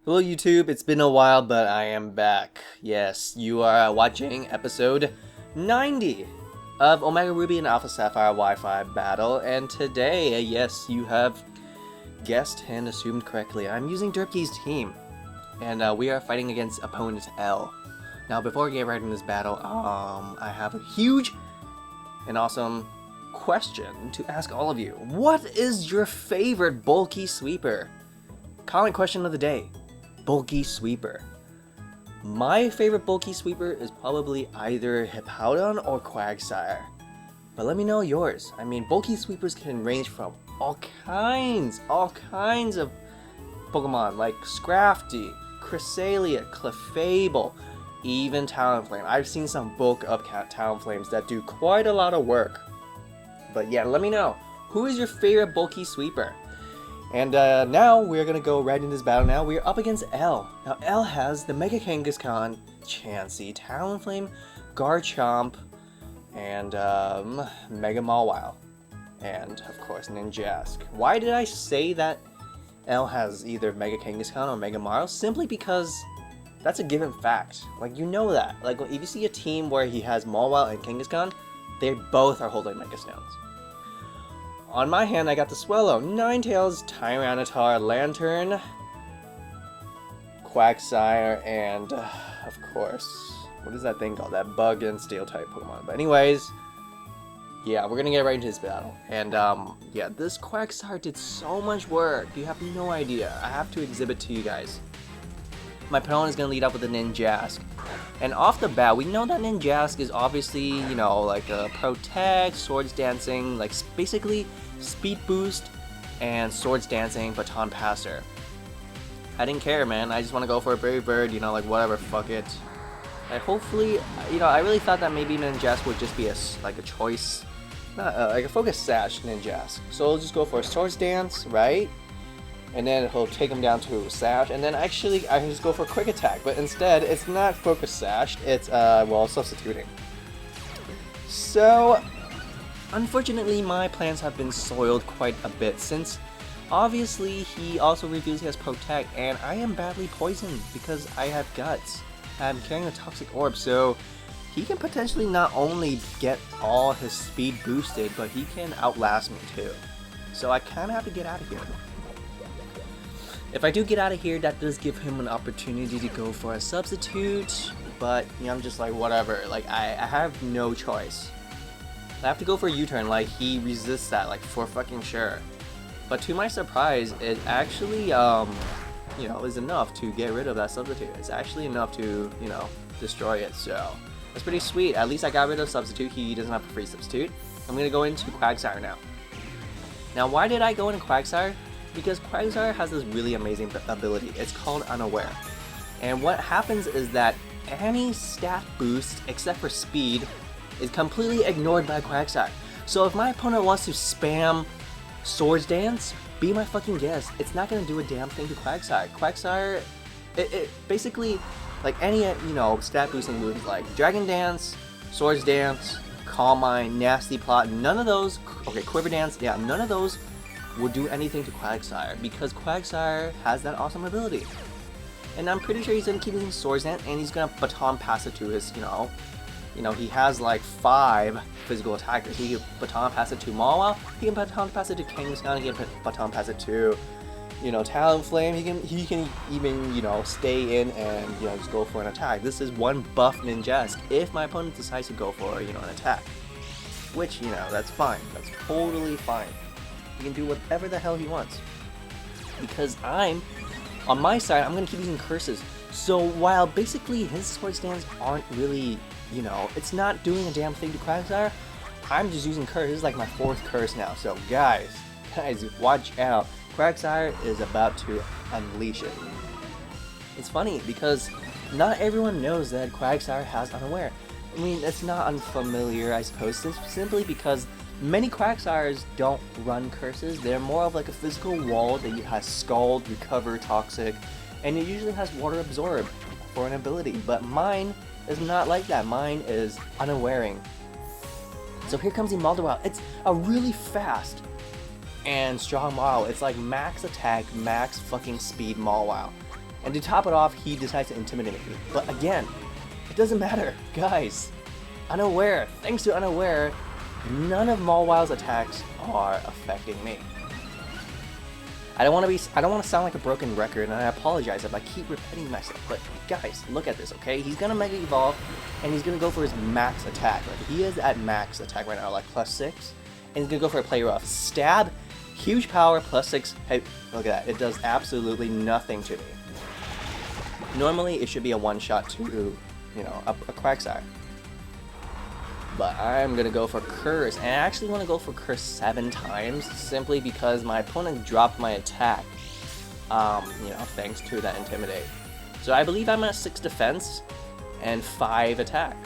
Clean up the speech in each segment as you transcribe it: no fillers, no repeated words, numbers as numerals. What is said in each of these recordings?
Hello YouTube, it's been a while, but I am back. Yes, you are watching episode 90 of Omega Ruby and Alpha Sapphire Wi-Fi battle, and today, yes, you have guessed and assumed correctly, I'm using Derpy's team, and we are fighting against opponent L. Now, before we get right in this battle, I have a huge and awesome question to ask all of you. What is your favorite bulky sweeper? Comment question of the day. Bulky sweeper. My favorite bulky sweeper is probably either Hippowdon or Quagsire. But let me know yours. I mean, bulky sweepers can range from all kinds of Pokemon like Scrafty, Cresselia, Clefable, even Talonflame. I've seen some bulk up Talonflames that do quite a lot of work. But yeah, let me know. Who is your favorite bulky sweeper? And now we're gonna go right in this battle now. We're up against L. Now L has the Mega Kangkashan, Chansey, Talonflame, Garchomp, and Mega Mawile. And of course Ninjask. Why did I say that L has either Mega Kangkashan or Mega Mawile? Simply because that's a given fact. Like, you know that. Like, if you see a team where he has Mawile and Kangkashan, they both are holding Mega Stones. On my hand, I got the Swellow, Ninetales, Tyranitar, Lanturn, Quagsire, and of course, what is that thing called? That bug and steel type Pokemon. But anyways, yeah, we're gonna get right into this battle. And yeah, this Quagsire did so much work. You have no idea. I have to exhibit to you guys. My opponent is gonna lead up with the Ninjask. And off the bat, we know that Ninjask is obviously, you know, like a Protect, Swords Dancing, like basically Speed Boost and Swords Dancing Baton Passer. I didn't care, man. I just want to go for a Brave Bird, you know, like whatever, fuck it. And hopefully, you know, I really thought that maybe Ninjask would just be like a choice, not like a Focus Sash Ninjask. So we'll just go for a Swords Dance, right? And then he'll take him down to Sash, and then actually I can just go for a Quick Attack, but instead it's not Focus Sash, it's well, substituting. So unfortunately my plans have been soiled quite a bit, since obviously he also reveals he has Protect, and I am badly poisoned because I have Guts. I'm carrying a Toxic Orb, so he can potentially not only get all his speed boosted, but he can outlast me too. So I kind of have to get out of here. If I do get out of here, that does give him an opportunity to go for a substitute, but you know, I'm just like, whatever, like I have no choice. I have to go for a U-turn, like he resists that, like for fucking sure. But to my surprise, it actually, you know, is enough to get rid of that substitute. It's actually enough to, you know, destroy it, so that's pretty sweet. At least I got rid of substitute, he doesn't have a free substitute. I'm gonna go into Quagsire now. Now, why did I go into Quagsire? Because Quagsire has this really amazing ability. It's called Unaware. And what happens is that any stat boost, except for speed, is completely ignored by Quagsire. So if my opponent wants to spam Swords Dance, be my fucking guest. It's not going to do a damn thing to Quagsire. Quagsire, it basically, like any, you know, stat boosting moves like Dragon Dance, Swords Dance, Calm Mind, Nasty Plot, none of those, okay, Quiver Dance, yeah, none of those would do anything to Quagsire, because Quagsire has that awesome ability. And I'm pretty sure he's gonna keep using Swords Dance, and he's gonna Baton Pass it to his, you know, he has like 5 physical attackers. He can Baton Pass it to Mawile, he can Baton Pass it to Kangkashan, he can Baton Pass it to, you know, Talonflame, he can even, you know, stay in and, you know, just go for an attack. This is one buff Ninjask if my opponent decides to go for, you know, an attack. Which, you know, that's fine. That's totally fine. He can do whatever the hell he wants. Because on my side, I'm going to keep using curses. So while basically his Swords Dance aren't really, you know, it's not doing a damn thing to Quagsire, I'm just using curse. This is like my 4th curse now. So guys, watch out. Quagsire is about to unleash it. It's funny because not everyone knows that Quagsire has Unaware. I mean, it's not unfamiliar, I suppose, simply because many Quagsires don't run curses. They're more of like a physical wall that has Scald, Recover, Toxic, and it usually has Water Absorb for an ability. But mine is not like that. Mine is Unawaring. So here comes the Mawile. It's a really fast and strong Mawile. It's like max attack, max fucking speed Mawile. And to top it off, he decides to intimidate me. But again, it doesn't matter, guys. Unaware, thanks to Unaware, none of Mawile's attacks are affecting me. I don't want to sound like a broken record, and I apologize if I keep repeating myself. But guys, look at this, okay? He's gonna Mega Evolve, and he's gonna go for his max attack. Like, he is at max attack right now, like +6, and he's gonna go for a Play Rough. Stab, huge power, +6. Hey, look at that! It does absolutely nothing to me. Normally, it should be a one-shot to, you know, a Quagsire. But I'm gonna go for Curse, and I actually want to go for Curse 7 times, simply because my opponent dropped my attack, you know, thanks to that Intimidate. So I believe I'm at 6 defense and 5 attack.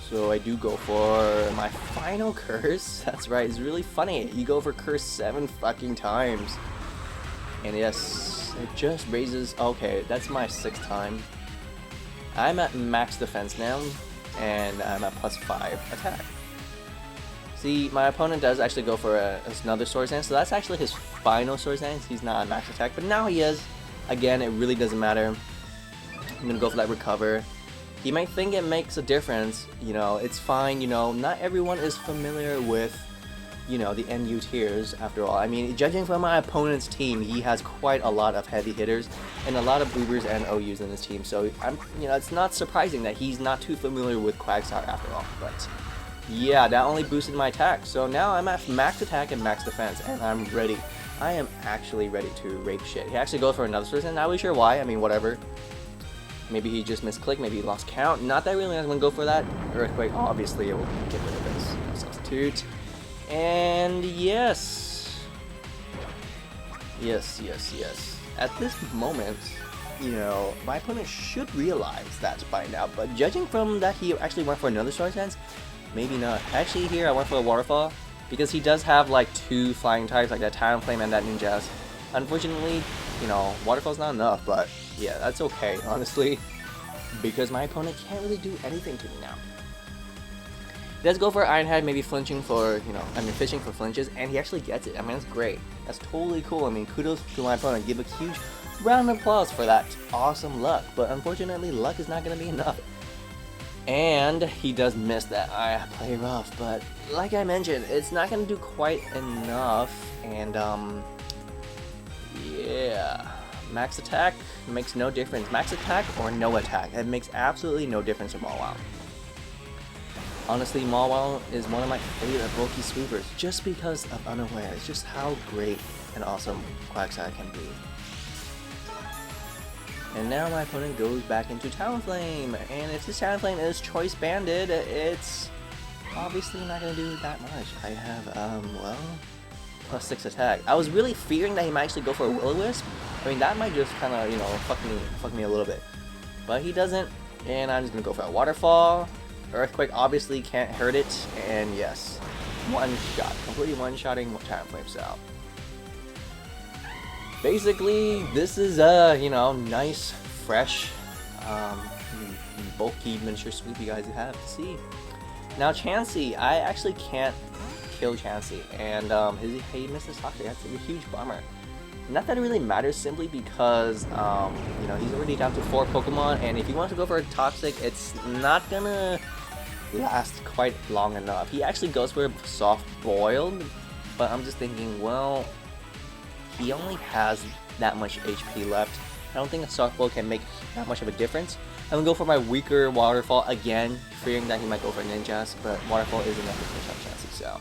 So I do go for my final Curse. That's right, it's really funny. You go for Curse 7 fucking times. And yes, it just raises, okay, that's my 6th time. I'm at max defense now, and I'm at +5 attack. See, my opponent does actually go for another Swords Dance, so that's actually his final Swords Dance. He's not at max attack, but now he is. Again, it really doesn't matter. I'm gonna go for that Recover. You might think it makes a difference, you know, it's fine, you know, not everyone is familiar with, you know, the NU tiers after all. I mean, judging from my opponent's team, he has quite a lot of heavy hitters and a lot of Ubers and OUs in his team. So you know, it's not surprising that he's not too familiar with Quagsire after all. But yeah, that only boosted my attack. So now I'm at max attack and max defense, and I'm ready. I am actually ready to rape shit. He actually goes for another person. Not really sure why. I mean, whatever. Maybe he just misclicked. Maybe he lost count. Not that really I'm gonna go for that. Earthquake. Obviously, it will get rid of this. Substitute. And yes. At this moment, you know, my opponent should realize that by now. But judging from that he actually went for another Swords Dance, maybe not. Actually, here I went for a Waterfall, because he does have like 2 flying types, like that Talonflame and that Ninjask. Unfortunately, you know, Waterfall's not enough, but yeah, that's okay, honestly, because my opponent can't really do anything to me now. He does go for Iron Head, maybe flinching for, you know, I mean fishing for flinches, and he actually gets it. I mean, that's great. That's totally cool. I mean, kudos to my opponent. Give a huge round of applause for that awesome luck, but unfortunately, luck is not going to be enough. And he does miss that I Play Rough, but like I mentioned, it's not going to do quite enough, and yeah. Max attack makes no difference. Max attack or no attack, it makes absolutely no difference in Mawile. Honestly, Mawile is one of my favorite bulky sweepers, just because of Unaware. It's just how great and awesome Quagsire can be. And now my opponent goes back into Talonflame, and if this Talonflame is choice banded, it's obviously not going to do that much. I have, well, +6 attack. I was really fearing that he might actually go for a Will-O-Wisp. I mean, that might just kind of, you know, fuck me a little bit. But he doesn't, and I'm just going to go for a Waterfall. Earthquake obviously can't hurt it, and yes, one shot. Completely one-shotting Talonflames out. Basically, this is a, you know, nice, fresh, bulky miniature sweep you guys have to see. Now, Chansey, I actually can't kill Chansey, and he missed his toxic. That's a huge bummer. Not that it really matters, simply because you know, he's already down to 4 Pokemon, and if he wants to go for a toxic, it's not gonna last quite long enough. He actually goes for a soft boiled, but I'm just thinking, well, he only has that much HP left. I don't think a soft boiled can make that much of a difference. I'm gonna go for my weaker Waterfall again, fearing that he might go for Ninjask, but Waterfall is enough to finish up Chansey, so.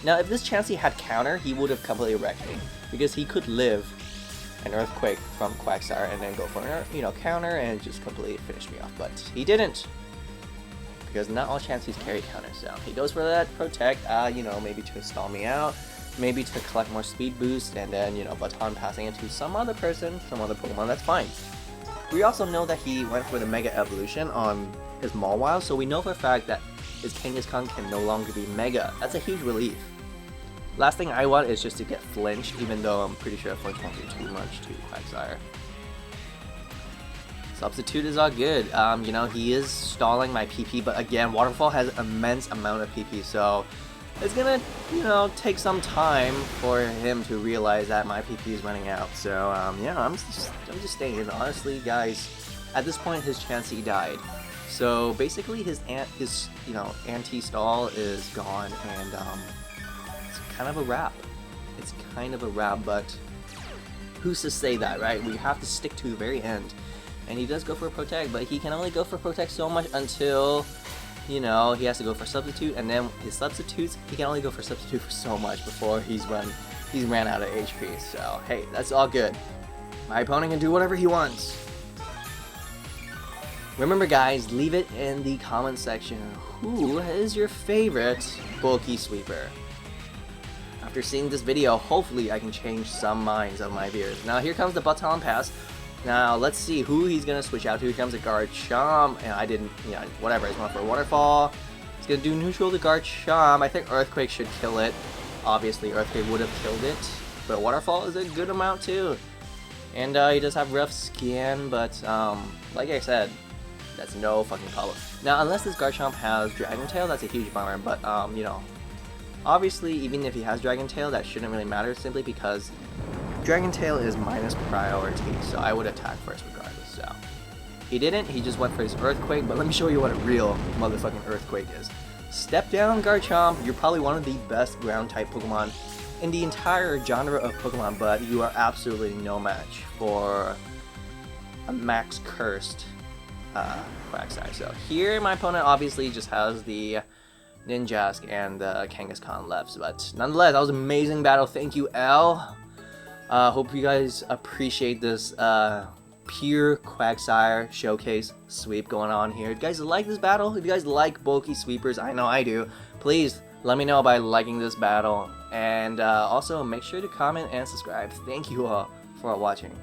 Now, if this Chansey had counter, he would have completely wrecked me, because he could live an Earthquake from Quagsire and then go for an, you know, counter and just completely finish me off, but he didn't, because not all Chanseys carry counters. So he goes for that Protect, you know, maybe to stall me out, maybe to collect more speed boost, and then, you know, baton passing it to some other person, some other Pokemon. That's fine. We also know that he went for the Mega Evolution on his Mawile, so we know for a fact that his Kangkashan can no longer be Mega. That's a huge relief. Last thing I want is just to get flinched, even though I'm pretty sure flinch won't do too much to Quagsire. Substitute is all good. You know, he is stalling my PP, but again, Waterfall has immense amount of PP, so it's gonna, you know, take some time for him to realize that my PP is running out. So yeah, I'm just saying, honestly, guys, at this point his Chansey died. So basically his you know, anti-stall is gone, and it's kind of a wrap. It's kind of a wrap, but who's to say that, right? We have to stick to the very end. And he does go for a Protect, but he can only go for Protect so much until, you know, he has to go for Substitute, and then his Substitutes, he can only go for Substitute for so much before he's ran out of HP. So hey, that's all good. My opponent can do whatever he wants. Remember, guys, leave it in the comment section. Who is your favorite bulky sweeper? After seeing this video, hopefully I can change some minds of my viewers. Now here comes the Baton Pass. Now let's see who he's gonna switch out to. Here comes a Garchomp, and I didn't, you know, whatever. He's going for a Waterfall. He's gonna do neutral to Garchomp. I think Earthquake should kill it. Obviously, Earthquake would have killed it, but Waterfall is a good amount too. And he does have rough skin, but like I said, that's no fucking problem. Now, unless this Garchomp has Dragon Tail, that's a huge bummer. But you know, obviously, even if he has Dragon Tail, that shouldn't really matter, simply because Dragon Tail is minus priority, so I would attack first regardless. So he didn't. He just went for his Earthquake. But let me show you what a real motherfucking Earthquake is. Step down, Garchomp. You're probably one of the best ground type Pokemon in the entire genre of Pokemon, but you are absolutely no match for a max cursed Quagsire. So here my opponent obviously just has the Ninjask and the Kangkashan left, but nonetheless, that was an amazing battle. Thank you, L. Hope you guys appreciate this pure Quagsire showcase sweep going on here. If you guys like this battle, if you guys like bulky sweepers, I know I do, please let me know by liking this battle, and also make sure to comment and subscribe. Thank you all for watching.